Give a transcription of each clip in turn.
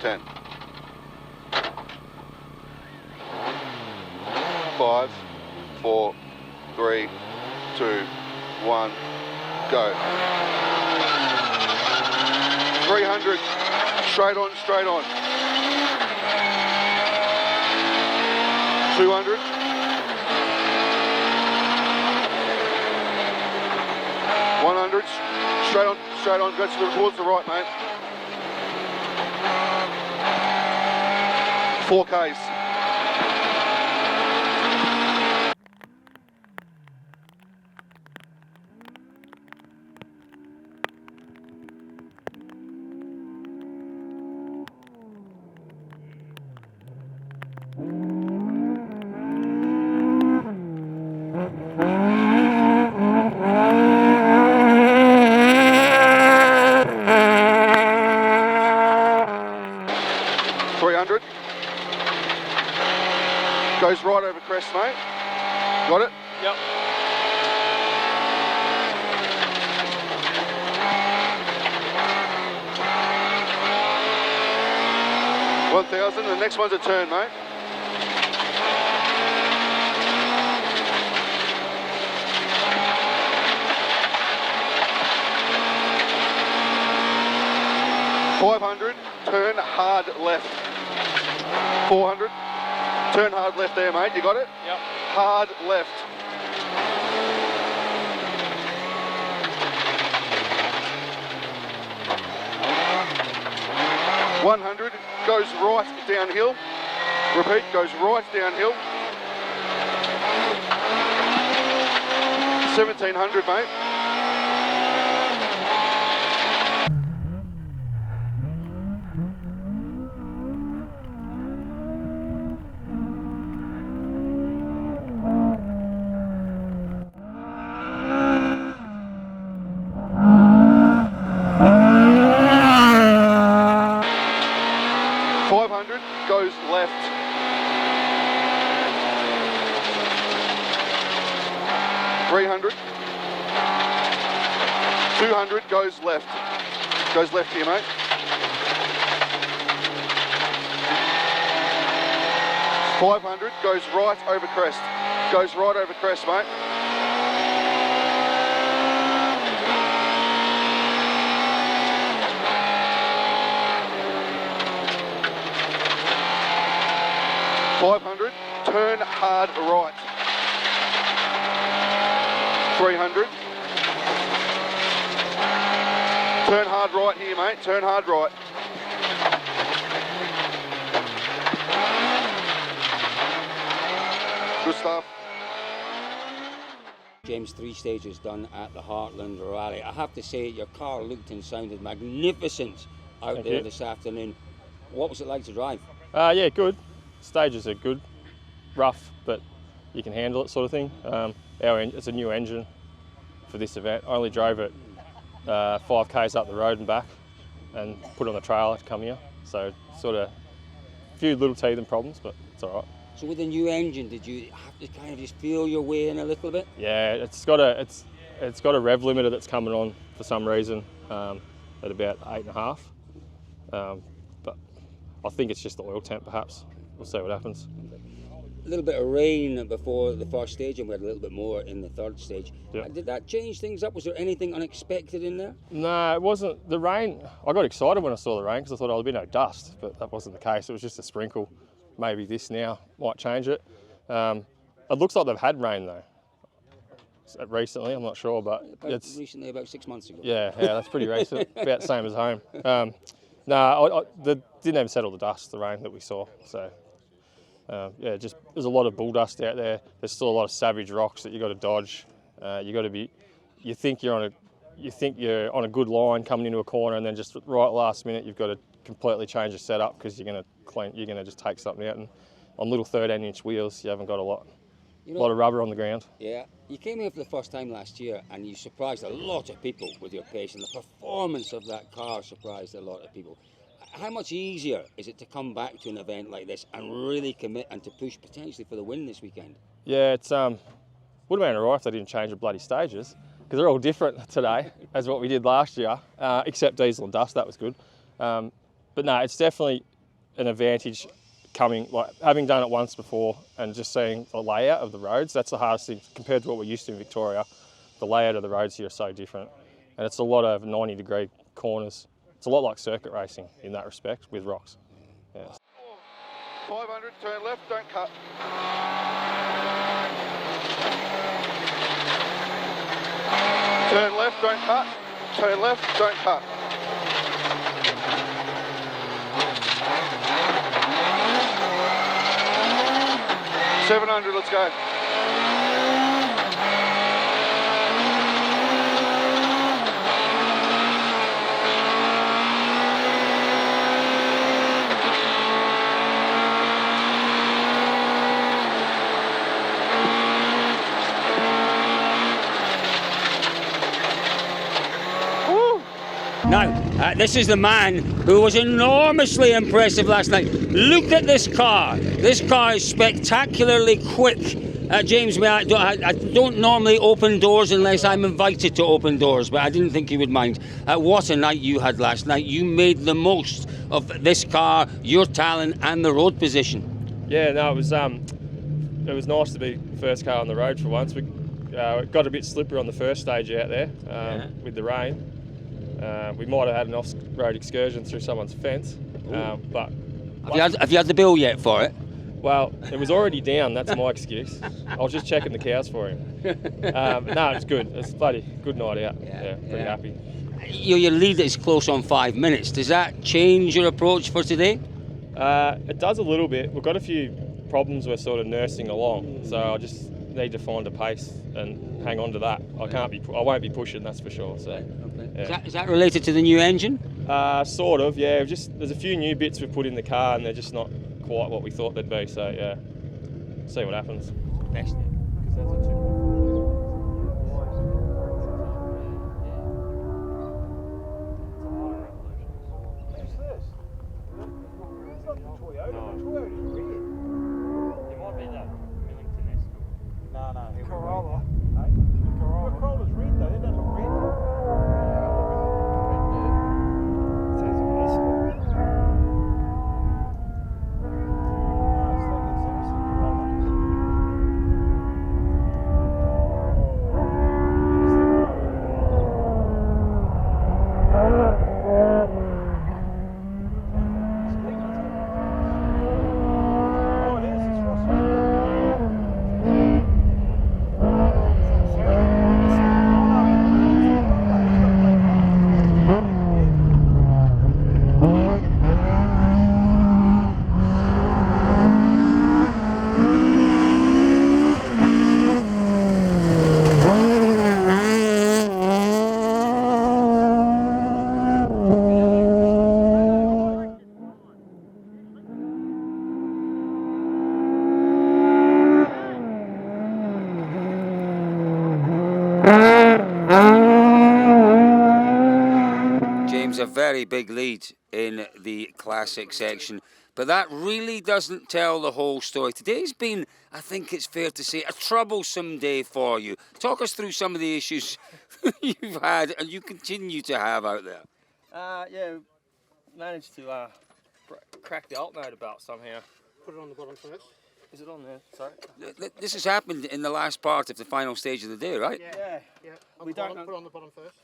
10. 5, 4, 3, 2, 1, go. 300, straight on, straight on. 200. 100, straight on, go towards the right, mate. 4Ks. Goes right over crest, mate. Got it? Yep. $1,000. The next one's a turn, mate. $500. Turn hard left. 400. Turn hard left there, mate. You got it? Yep. Hard left. $100 goes right downhill. Repeat, goes right downhill. 1,700, mate. Goes left. 300. 200 goes left. Goes left here, mate. 500 goes right over crest. Goes right over crest, mate. $500, turn hard right. 300. Turn hard right here, mate. Turn hard right. Good stuff. James, 3 stages done at the Heartland Rally. I have to say, your car looked and sounded magnificent out there this afternoon. What was it like to drive? Yeah, good. Stages are good, rough, but you can handle it, sort of thing. It's a new engine for this event. I only drove it 5Ks up the road and back and put it on the trailer to come here. So sort of a few little teething problems, but it's all right. So with the new engine, did you have to kind of just feel your way in a little bit? Yeah, it's got a rev limiter that's coming on for some reason at about 8.5. But I think it's just the oil temp, perhaps. We'll see what happens. A little bit of rain before the first stage, and we had a little bit more in the third stage. Yep. Did that change things up? Was there anything unexpected in there? No, it wasn't. The rain, I got excited when I saw the rain because I thought there'd be no dust, but that wasn't the case. It was just a sprinkle. Maybe this now might change it. It looks like they've had rain though. Recently, I'm not sure, but it's recently, about 6 months ago. Yeah, that's pretty recent. About the same as home. No, they didn't even settle the dust, the rain that we saw. So, yeah, just there's a lot of bull dust out there. There's still a lot of savage rocks that you got to dodge. You got to be. You think you're on a good line coming into a corner, and then just right last minute you've got to completely change your setup because you're gonna just take something out. And on little 13-inch wheels, you haven't got a lot of rubber on the ground. Yeah, you came here for the first time last year and you surprised a lot of people with your pace, and the performance of that car surprised a lot of people. How much easier is it to come back to an event like this and really commit and to push potentially for the win this weekend? Yeah, it's would have been alright if they didn't change the bloody stages because they're all different today as what we did last year, except diesel and dust. That was good. But no, it's definitely an advantage coming, like having done it once before and just seeing the layout of the roads. That's the hardest thing compared to what we're used to in Victoria. The layout of the roads here are so different, and it's a lot of 90-degree corners. It's a lot like circuit racing in that respect with rocks. Yeah. 500, turn left, don't cut. Turn left, don't cut. Turn left, don't cut. 700, let's go. Now, this is the man who was enormously impressive last night. Look at this car. This car is spectacularly quick. James, I don't normally open doors unless I'm invited to open doors, but I didn't think you would mind. What a night you had last night. You made the most of this car, your talent, and the road position. Yeah, no, it was nice to be first car on the road for once. We got a bit slippery on the first stage out there with the rain. We might have had an off-road excursion through someone's fence, but... Have you had the bill yet for it? Well, it was already down, that's my excuse. I was just checking the cows for him. No, it's good. It's a bloody good night out. Yeah, pretty happy. Your lead is close on 5 minutes. Does that change your approach for today? It does a little bit. We've got a few problems we're sort of nursing along, so I just need to find a pace and hang on to that. I won't be pushing, that's for sure. So, yeah. Is that related to the new engine? Sort of, yeah. There's a few new bits we've put in the car, and they're just not quite what we thought they'd be. So yeah, see what happens. Best. Corolla. Corolla's red though, it doesn't look red. It says on this James, a very big lead in the classic section, but that really doesn't tell the whole story. Today's been, I think it's fair to say, a troublesome day for you. Talk us through some of the issues you've had and you continue to have out there. Yeah, managed to crack the alternator belt somehow. Put it on the bottom first. Is it on there? Sorry. This has happened in the last part of the final stage of the day, right? Yeah. We don't Put it on the bottom first.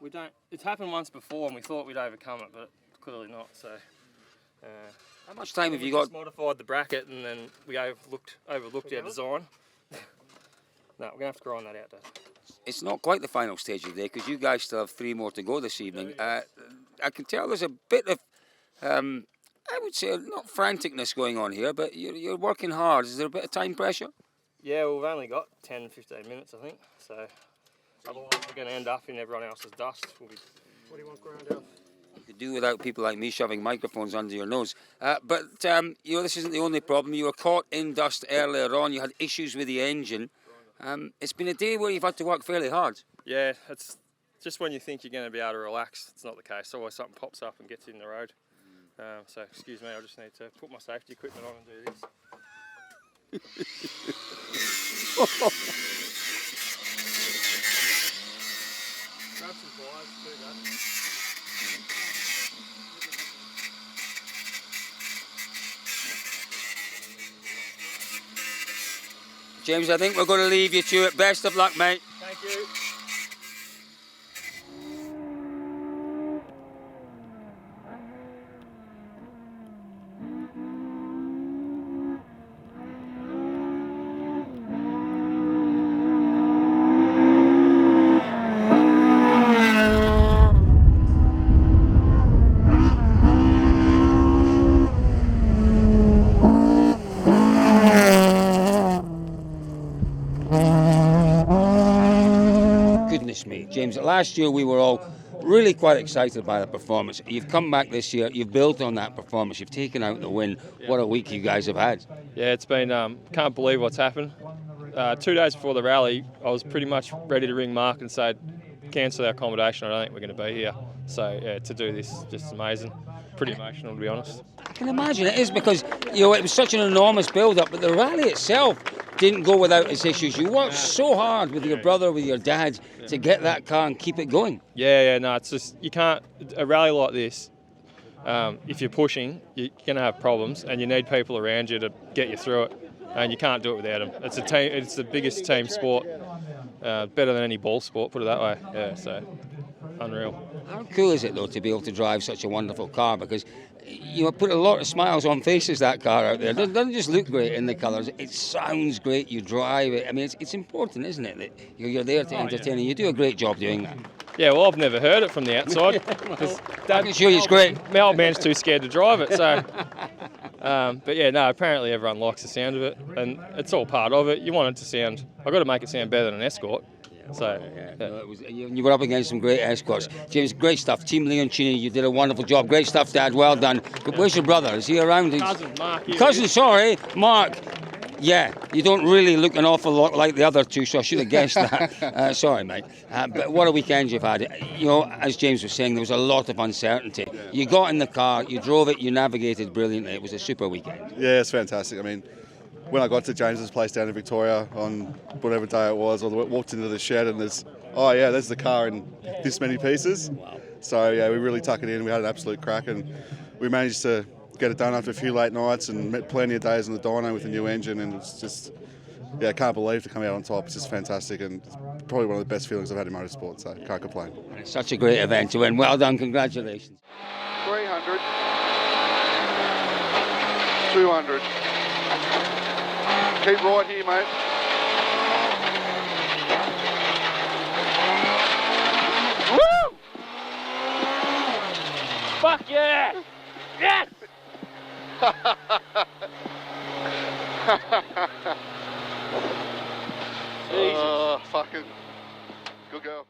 We don't. It's happened once before, and we thought we'd overcome it, but clearly not. So. How much time have you We got? just modified the bracket, and then we overlooked our design. No, we're gonna have to grind that out, Dad. It's not quite the final stage of the day because you guys still have 3 more to go this evening. I can tell there's a bit of, I would say, not franticness going on here, but you're working hard. Is there a bit of time pressure? Yeah, we've only got 10, 15 minutes, I think. So otherwise, we're going to end up in everyone else's dust. What do you want ground out? You could do without people like me shoving microphones under your nose. But this isn't the only problem. You were caught in dust earlier on. You had issues with the engine. It's been a day where you've had to work fairly hard. Yeah, it's just when you think you're going to be able to relax, it's not the case. Always something pops up and gets in the road. So excuse me, I just need to put my safety equipment on and do this. Grab some pliers too, Dad. James, I think we're going to leave you to it. Best of luck, mate. Thank you. Goodness me, James, last year we were all really quite excited by the performance. You've come back this year, you've built on that performance, you've taken out the win. What a week you guys have had. Yeah, it's been, can't believe what's happened. 2 days before the rally, I was pretty much ready to ring Mark and say, cancel our accommodation, I don't think we're going to be here. So, yeah, to do this, just amazing. Pretty emotional, to be honest. I can imagine it is because, you know, it was such an enormous build-up, but the rally itself didn't go without its issues. You worked so hard with your brother, with your dad, to get that car and keep it going. Yeah, no, it's just, you can't, a rally like this, if you're pushing, you're going to have problems and you need people around you to get you through it, and you can't do it without them. It's a team, it's the biggest team sport, better than any ball sport, put it that way. Yeah, so unreal. How cool is it though to be able to drive such a wonderful car? Because you know, put a lot of smiles on faces, that car out there. It doesn't just look great in the colours, it sounds great, you drive it. I mean, it's important, isn't it, that you're there to entertain, and you do a great job doing that. Yeah, well, I've never heard it from the outside. I can assure you it's great. My old man's too scared to drive it, so. But yeah, no, apparently everyone likes the sound of it, and it's all part of it. You want it to sound, I've got to make it sound better than an Escort. So, yeah. No, it was, you were up against some great Escorts. James, great stuff. Team Leoncini, you did a wonderful job. Great stuff, Dad. Well done. But where's your brother? Is he around? Cousin, Mark. Cousin, sorry, Mark. Yeah, you don't really look an awful lot like the other two, so I should have guessed that. Sorry, mate. But what a weekend you've had. You know, as James was saying, there was a lot of uncertainty. You got in the car, you drove it, you navigated brilliantly. It was a super weekend. Yeah, it's fantastic. I mean, when I got to James's place down in Victoria on whatever day it was, I walked into the shed and there's the car in this many pieces. Wow. So yeah, we really tuck it in. We had an absolute crack and we managed to get it done after a few late nights and met plenty of days in the dyno with a new engine, and it's just, yeah, I can't believe to come out on top. It's just fantastic and it's probably one of the best feelings I've had in motorsport, so can't complain. It's such a great event to win. Well done, congratulations. 300, 200. Keep right here, mate. Woo! Fuck yeah! Yes! Fucking good girl.